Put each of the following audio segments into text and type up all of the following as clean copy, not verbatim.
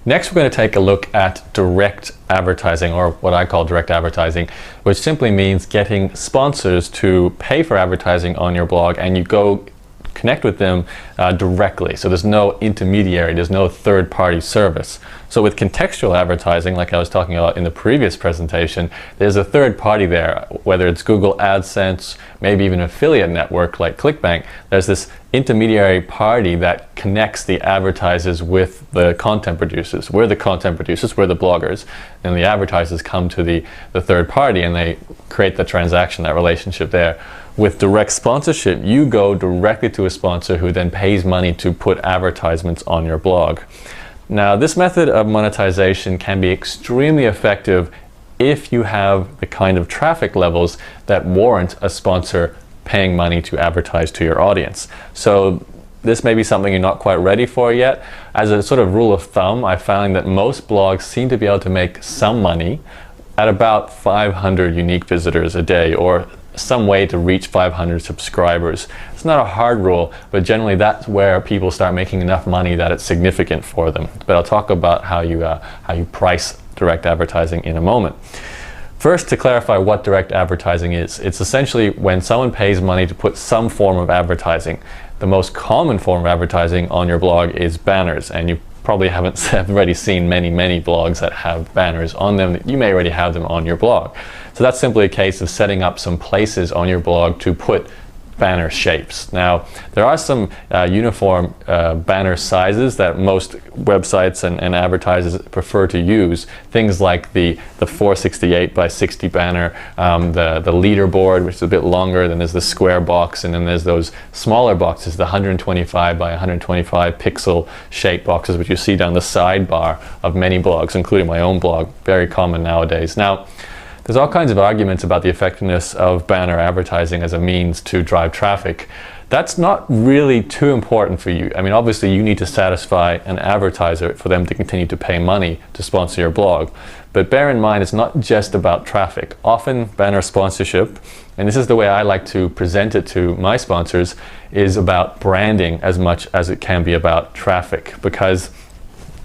Next, we're going to take a look at direct advertising, or what I call direct advertising, which simply means getting sponsors to pay for advertising on your blog, and you go connect with them directly. So there's no intermediary, there's no third-party service. So with contextual advertising, like I was talking about in the previous presentation, there's a third party there, whether it's Google AdSense, maybe even an affiliate network like ClickBank. There's this intermediary party that connects the advertisers with the content producers. We're the content producers, we're the bloggers, and the advertisers come to the third party and they create the transaction, that relationship there. With direct sponsorship, you go directly to a sponsor who then pays money to put advertisements on your blog. Now, this method of monetization can be extremely effective if you have the kind of traffic levels that warrant a sponsor paying money to advertise to your audience. So this may be something you're not quite ready for yet. As a sort of rule of thumb, I found that most blogs seem to be able to make some money at about 500 unique visitors a day, or some way to reach 500 subscribers. It's not a hard rule, but generally that's where people start making enough money that it's significant for them. But I'll talk about how you price direct advertising in a moment. First, to clarify what direct advertising is, it's essentially when someone pays money to put some form of advertising. The most common form of advertising on your blog is banners, and you probably haven't already seen many blogs that have banners on them. You may already have them on your blog. So that's simply a case of setting up some places on your blog to put banner shapes. Now, there are some uniform banner sizes that most websites and advertisers prefer to use. Things like the 468 by 60 banner, the leaderboard, which is a bit longer, then there's the square box, and then there's those smaller boxes, the 125 by 125 pixel shape boxes, which you see down the sidebar of many blogs, including my own blog. Very common nowadays. Now, there's all kinds of arguments about the effectiveness of banner advertising as a means to drive traffic. That's not really too important for you. I mean, obviously you need to satisfy an advertiser for them to continue to pay money to sponsor your blog. But bear in mind, it's not just about traffic. Often banner sponsorship, and this is the way I like to present it to my sponsors, is about branding as much as it can be about traffic, because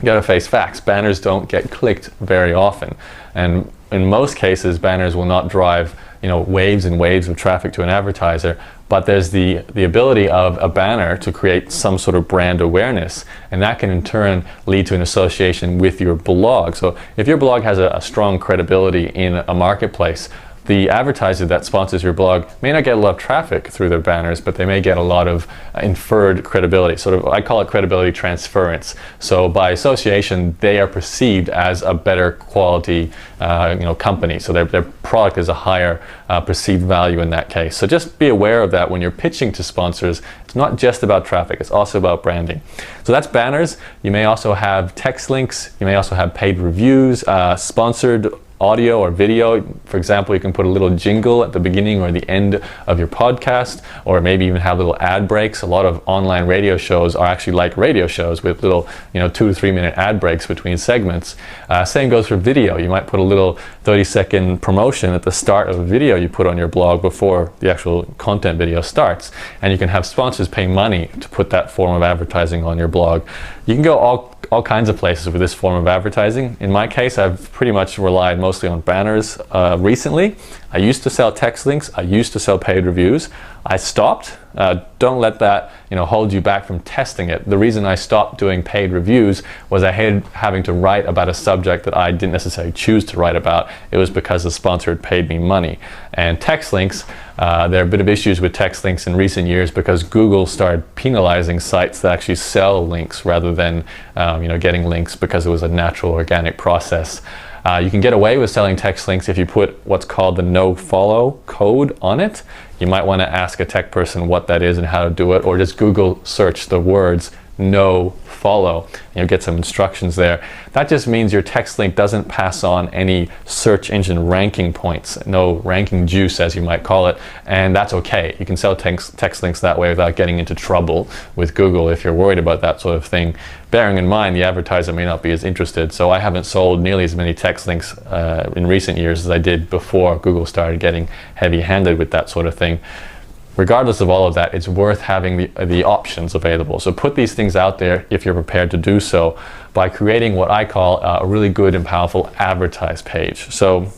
you gotta face facts. Banners don't get clicked very often. And in most cases, banners will not drive, waves and waves of traffic to an advertiser, but there's the ability of a banner to create some sort of brand awareness, and that can in turn lead to an association with your blog. So if your blog has a strong credibility in a marketplace, the advertiser that sponsors your blog may not get a lot of traffic through their banners, but they may get a lot of inferred credibility. Sort of, I call it credibility transference. So by association, they are perceived as a better quality, company. So their product is a higher perceived value in that case. So just be aware of that when you're pitching to sponsors. It's not just about traffic, it's also about branding. So that's banners. You may also have text links. You may also have paid reviews, sponsored audio or video. For example, you can put a little jingle at the beginning or the end of your podcast, or maybe even have little ad breaks. A lot of online radio shows are actually like radio shows with little 2 to 3 minute ad breaks between segments. Same goes for video. You might put a little 30-second promotion at the start of a video you put on your blog before the actual content video starts, and you can have sponsors pay money to put that form of advertising on your blog. You can go all kinds of places with this form of advertising. In my case, I've pretty much relied mostly on banners recently. I used to sell text links. I used to sell paid reviews. I stopped. Don't let that hold you back from testing it. The reason I stopped doing paid reviews was I hated having to write about a subject that I didn't necessarily choose to write about. It was because the sponsor had paid me money. And text links, there are a bit of issues with text links in recent years because Google started penalizing sites that actually sell links rather than getting links, because it was a natural organic process. You can get away with selling text links if you put what's called the no-follow code on it. You might want to ask a tech person what that is and how to do it, or just Google search the words no follow. You'll get some instructions there. That just means your text link doesn't pass on any search engine ranking points, no ranking juice as you might call it, and that's okay. You can sell text links that way without getting into trouble with Google if you're worried about that sort of thing. Bearing in mind the advertiser may not be as interested, so I haven't sold nearly as many text links in recent years as I did before Google started getting heavy-handed with that sort of thing. regardless of all of that, it's worth having the options available. So put these things out there if you're prepared to do so by creating what I call a really good and powerful advertise page. So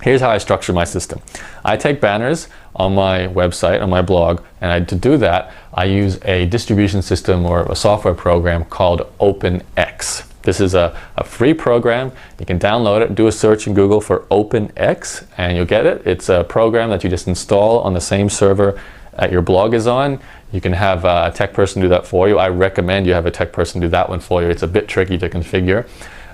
here's how I structure my system. I take banners on my website, on my blog, and to do that, I use a distribution system or a software program called OpenX. This is a free program. You can download it, do a search in Google for OpenX, and you'll get it. It's a program that you just install on the same server that your blog is on. You can have a tech person do that for you. I recommend you have a tech person do that one for you. It's a bit tricky to configure.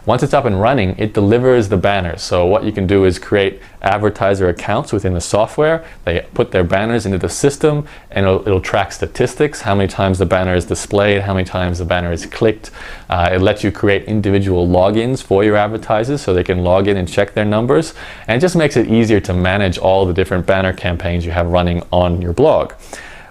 Once it's up and running, it delivers the banners. So what you can do is create advertiser accounts within the software. They put their banners into the system, and it'll track statistics, how many times the banner is displayed, how many times the banner is clicked. It lets you create individual logins for your advertisers so they can log in and check their numbers. And it just makes it easier to manage all the different banner campaigns you have running on your blog.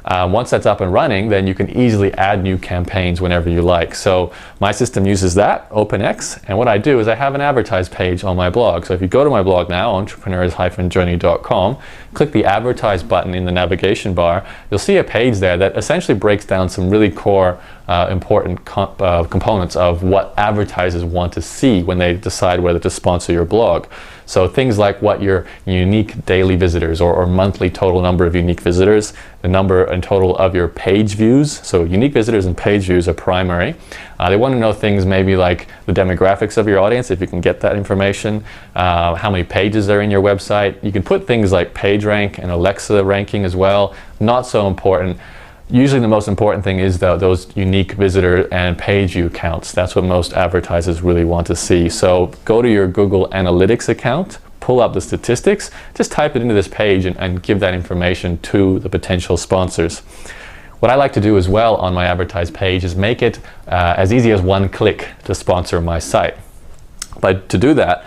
Once that's up and running, then you can easily add new campaigns whenever you like. So my system uses that, OpenX, and what I do is I have an advertise page on my blog. So if you go to my blog now, entrepreneurs-journey.com, click the advertise button in the navigation bar, you'll see a page there that essentially breaks down some really core important components of what advertisers want to see when they decide whether to sponsor your blog. So things like what your unique daily visitors or monthly total number of unique visitors, the number and total of your page views. So unique visitors and page views are primary. They want to know things maybe like the demographics of your audience, if you can get that information, how many pages are in your website. You can put things like PageRank and Alexa ranking as well. Not so important. Usually the most important thing is those unique visitor and page view counts. That's what most advertisers really want to see. So go to your Google Analytics account, pull up the statistics, just type it into this page and give that information to the potential sponsors. What I like to do as well on my advertise page is make it as easy as one click to sponsor my site. But to do that,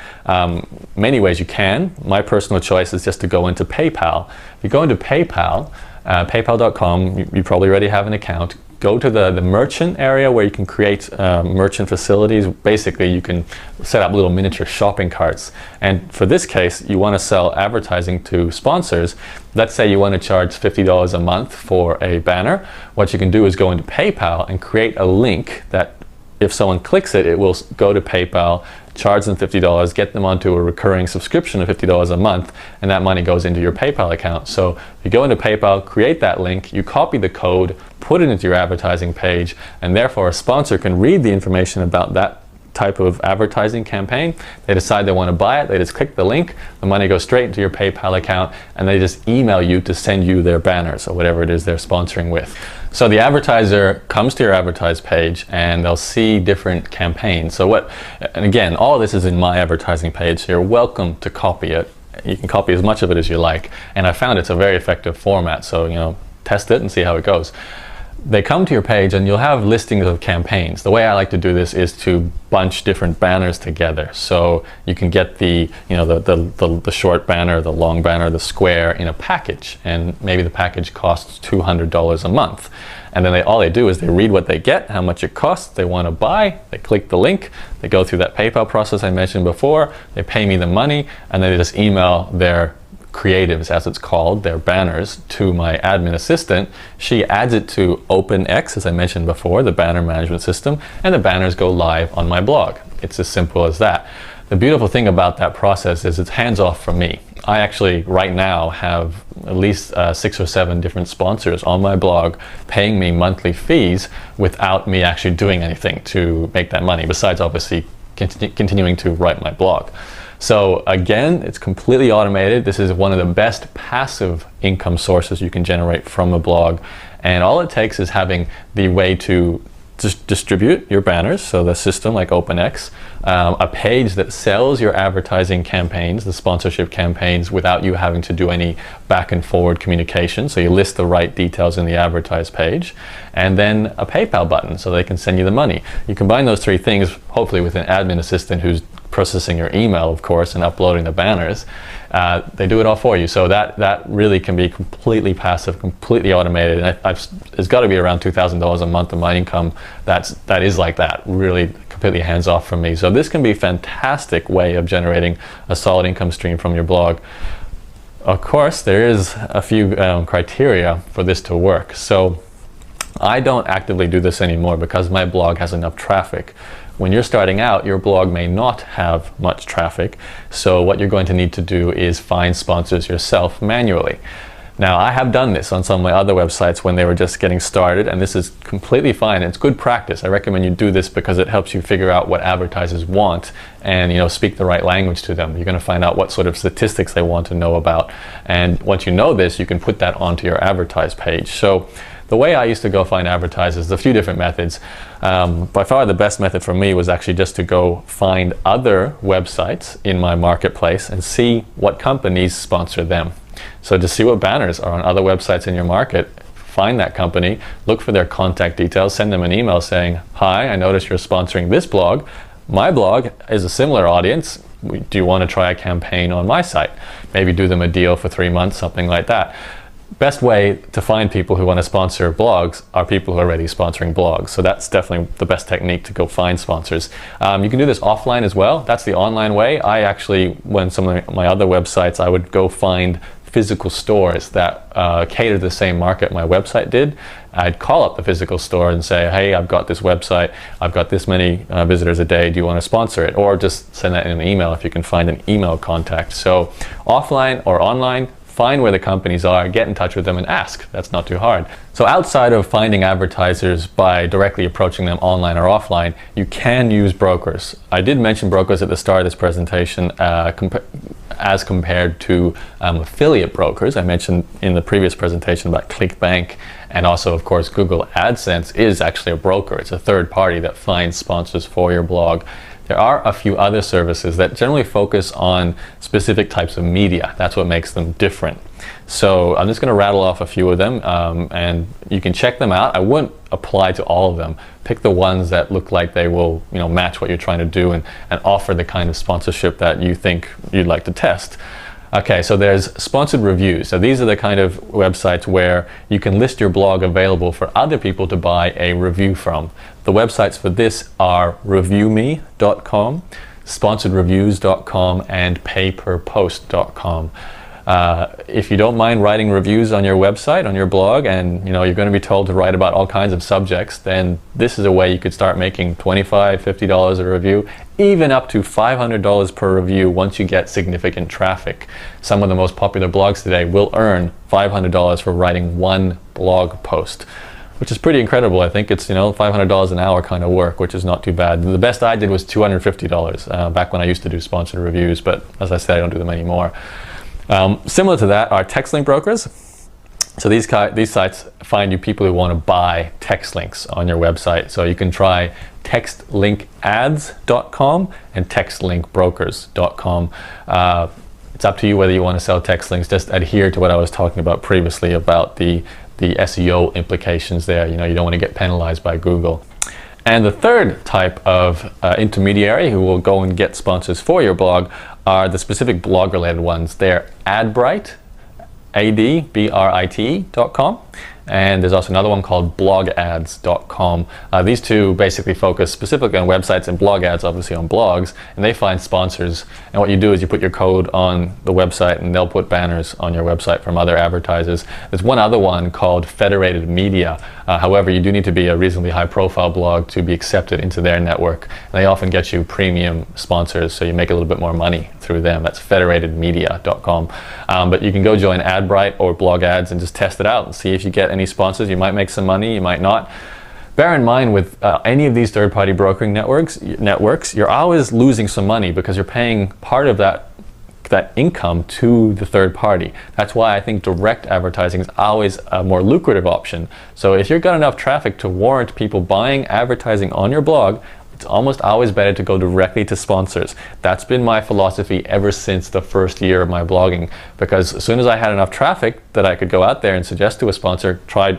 many ways you can. My personal choice is just to go into PayPal. If you go into PayPal, paypal.com, you probably already have an account. Go to the merchant area where you can create merchant facilities. Basically, you can set up little miniature shopping carts. And for this case, you want to sell advertising to sponsors. Let's say you want to charge $50 a month for a banner. What you can do is go into PayPal and create a link that if someone clicks it, it will go to PayPal, charge them $50, get them onto a recurring subscription of $50 a month, and that money goes into your PayPal account. So you go into PayPal, create that link, you copy the code, put it into your advertising page, and therefore a sponsor can read the information about that type of advertising campaign. They decide they want to buy it, they just click the link, the money goes straight into your PayPal account, and they just email you to send you their banners or whatever it is they're sponsoring with. So the advertiser comes to your advertise page and they'll see different campaigns. And again, all of this is in my advertising page, so you're welcome to copy it. You can copy as much of it as you like, and I found it's a very effective format, so test it and see how it goes. They come to your page and you'll have listings of campaigns. The way I like to do this is to bunch different banners together. So you can get the short banner, the long banner, the square in a package, and maybe the package costs $200 a month. And then all they do is they read what they get, how much it costs, they want to buy, they click the link, they go through that PayPal process I mentioned before, they pay me the money, and then they just email their creatives, as it's called, their banners, to my admin assistant. She adds it to OpenX, as I mentioned before, the banner management system, and the banners go live on my blog. It's as simple as that. The beautiful thing about that process is it's hands-off from me. I actually right now have at least 6 or 7 different sponsors on my blog paying me monthly fees without me actually doing anything to make that money, besides obviously continuing to write my blog. So again, it's completely automated. This is one of the best passive income sources you can generate from a blog. And all it takes is having the way to distribute your banners, so the system like OpenX, a page that sells your advertising campaigns, the sponsorship campaigns, without you having to do any back and forward communication. So you list the right details in the advertise page, and then a PayPal button so they can send you the money. You combine those 3 things, hopefully with an admin assistant who's processing your email, of course, and uploading the banners. They do it all for you. So that really can be completely passive, completely automated. And it's got to be around $2,000 a month of my income. That is like that, really completely hands off from me. So this can be a fantastic way of generating a solid income stream from your blog. of course, there is a few criteria for this to work. So I don't actively do this anymore because my blog has enough traffic. When you're starting out, your blog may not have much traffic, so what you're going to need to do is find sponsors yourself manually. Now, I have done this on some of my other websites when they were just getting started, and this is completely fine. It's good practice. I recommend you do this because it helps you figure out what advertisers want and, you know, speak the right language to them. You're going to find out what sort of statistics they want to know about, and once you know this, you can put that onto your advertise page. So the way I used to go find advertisers, a few different methods. By far the best method for me was actually just to go find other websites in my marketplace and see what companies sponsor them. So to see what banners are on other websites in your market, find that company, look for their contact details, send them an email saying, "Hi, I noticed you're sponsoring this blog. My blog is a similar audience. Do you want to try a campaign on my site?" Maybe do them a deal for 3 months, something like that. Best way to find people who want to sponsor blogs are people who are already sponsoring blogs. So that's definitely the best technique to go find sponsors. You can do this offline as well. That's the online way. I actually, when some of my other websites, I would go find physical stores that cater to the same market my website did. I'd call up the physical store and say, "Hey, I've got this website, I've got this many visitors a day, do you want to sponsor it?" Or just send that in an email if you can find an email contact. So offline or online, find where the companies are, get in touch with them and ask. That's not too hard. So outside of finding advertisers by directly approaching them online or offline, you can use brokers. I did mention brokers at the start of this presentation as compared to affiliate brokers. I mentioned in the previous presentation about ClickBank, and also of course Google AdSense is actually a broker. It's a third party that finds sponsors for your blog. There are a few other services that generally focus on specific types of media. That's what makes them different. So I'm just going to rattle off a few of them, and you can check them out. I wouldn't apply to all of them. Pick the ones that look like they will, you know, match what you're trying to do and offer the kind of sponsorship that you think you'd like to test. Okay, so there's sponsored reviews. So these are the kind of websites where you can list your blog available for other people to buy a review from. The websites for this are reviewme.com, sponsoredreviews.com, and payperpost.com. If you don't mind writing reviews on your website, on your blog, and you know you're going to be told to write about all kinds of subjects, then this is a way you could start making $25, $50 a review, even up to $500 per review once you get significant traffic. Some of the most popular blogs today will earn $500 for writing one blog post, which is pretty incredible. I think it's, you know, $500 an hour kind of work, which is not too bad. The best I did was $250 back when I used to do sponsored reviews, but as I said, I don't do them anymore. Similar to that are text link brokers. So these sites find you people who want to buy text links on your website. So you can try textlinkads.com and textlinkbrokers.com. It's up to you whether you want to sell text links. Just adhere to what I was talking about previously about the SEO implications there. You know, you don't want to get penalized by Google. And the third type of intermediary who will go and get sponsors for your blog are the specific blog related ones. They're Adbright, adbrit.com, and there's also another one called blogads.com. These two basically focus specifically on websites, and blog ads obviously on blogs, and they find sponsors. And what you do is you put your code on the website and they'll put banners on your website from other advertisers. There's one other one called Federated Media. However, you do need to be a reasonably high profile blog to be accepted into their network. And they often get you premium sponsors, so you make a little bit more money through them. That's federatedmedia.com. But you can go join Adbright or Blog Ads and just test it out and see if you get any sponsors. You might make some money, you might not. Bear in mind with any of these third-party brokering networks, you're always losing some money because you're paying part of that income to the third party. That's why I think direct advertising is always a more lucrative option. So if you've got enough traffic to warrant people buying advertising on your blog, it's almost always better to go directly to sponsors. That's been my philosophy ever since the first year of my blogging, because as soon as I had enough traffic that I could go out there and suggest to a sponsor, try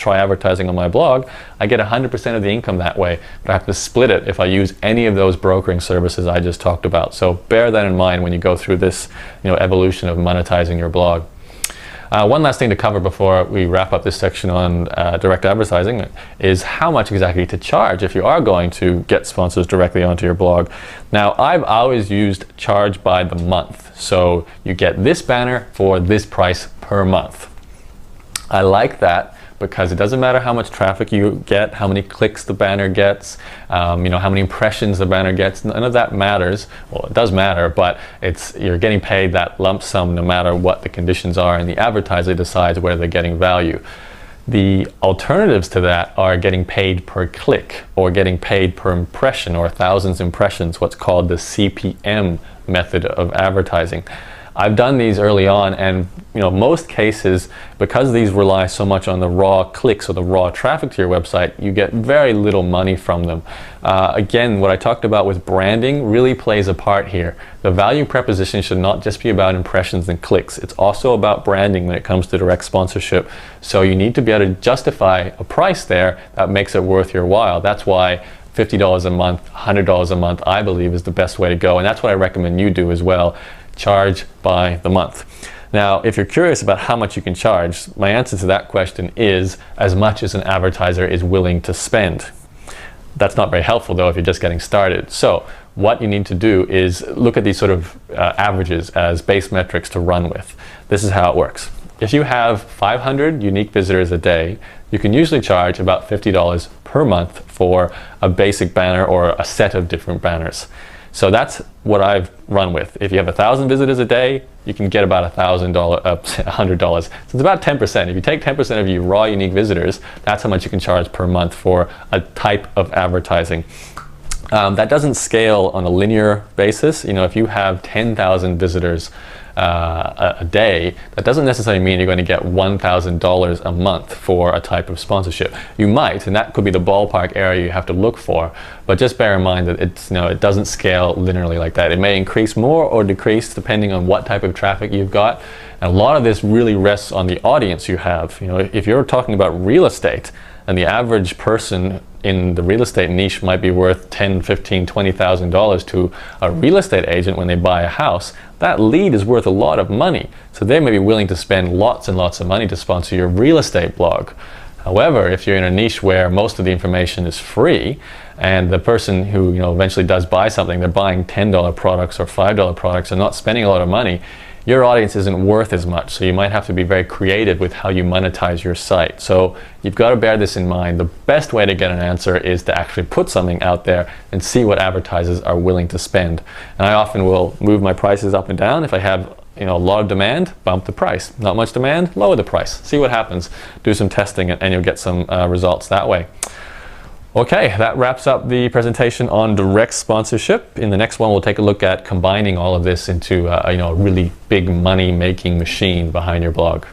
advertising on my blog, I get 100% of the income that way, but I have to split it if I use any of those brokering services I just talked about. So bear that in mind when you go through this, evolution of monetizing your blog. One last thing to cover before we wrap up this section on direct advertising is how much exactly to charge if you are going to get sponsors directly onto your blog. Now, I've always used charge by the month. So you get this banner for this price per month. I like that because it doesn't matter how much traffic you get, how many clicks the banner gets, how many impressions the banner gets. None of that matters. Well, it does matter, but you're getting paid that lump sum no matter what the conditions are, and the advertiser decides whether they're getting value. The alternatives to that are getting paid per click or getting paid per impression or thousands impressions, what's called the CPM method of advertising. I've done these early on, and most cases, because these rely so much on the raw clicks or the raw traffic to your website, you get very little money from them. Again, what I talked about with branding really plays a part here. The value proposition should not just be about impressions and clicks. It's also about branding when it comes to direct sponsorship. So you need to be able to justify a price there that makes it worth your while. That's why $50 a month, $100 a month, I believe, is the best way to go. And that's what I recommend you do as well. Charge by the month. Now, if you're curious about how much you can charge, my answer to that question is as much as an advertiser is willing to spend. That's not very helpful though if you're just getting started. So what you need to do is look at these sort of averages as base metrics to run with. This is how it works. If you have 500 unique visitors a day, you can usually charge about $50 per month for a basic banner or a set of different banners. So that's what I've run with. If you have 1,000 visitors a day, you can get about $100. So it's about 10%. If you take 10% of your raw unique visitors, that's how much you can charge per month for a type of advertising. That doesn't scale on a linear basis. If you have 10,000 visitors a day, that doesn't necessarily mean you're going to get $1,000 a month for a type of sponsorship. You might, and that could be the ballpark area you have to look for, but just bear in mind that it doesn't scale linearly like that. It may increase more or decrease depending on what type of traffic you've got. And a lot of this really rests on the audience you have. If you're talking about real estate, and the average person in the real estate niche might be worth $10,000, $15,000, $20,000 to a real estate agent when they buy a house, that lead is worth a lot of money. So they may be willing to spend lots and lots of money to sponsor your real estate blog. However, if you're in a niche where most of the information is free, and the person who eventually does buy something, they're buying $10 products or $5 products and not spending a lot of money, your audience isn't worth as much. So you might have to be very creative with how you monetize your site. So you've got to bear this in mind. The best way to get an answer is to actually put something out there and see what advertisers are willing to spend. And I often will move my prices up and down. If I have a lot of demand, bump the price. Not much demand, lower the price. See what happens. Do some testing and you'll get some results that way. Okay, that wraps up the presentation on direct sponsorship. In the next one, we'll take a look at combining all of this into a really big money-making machine behind your blog.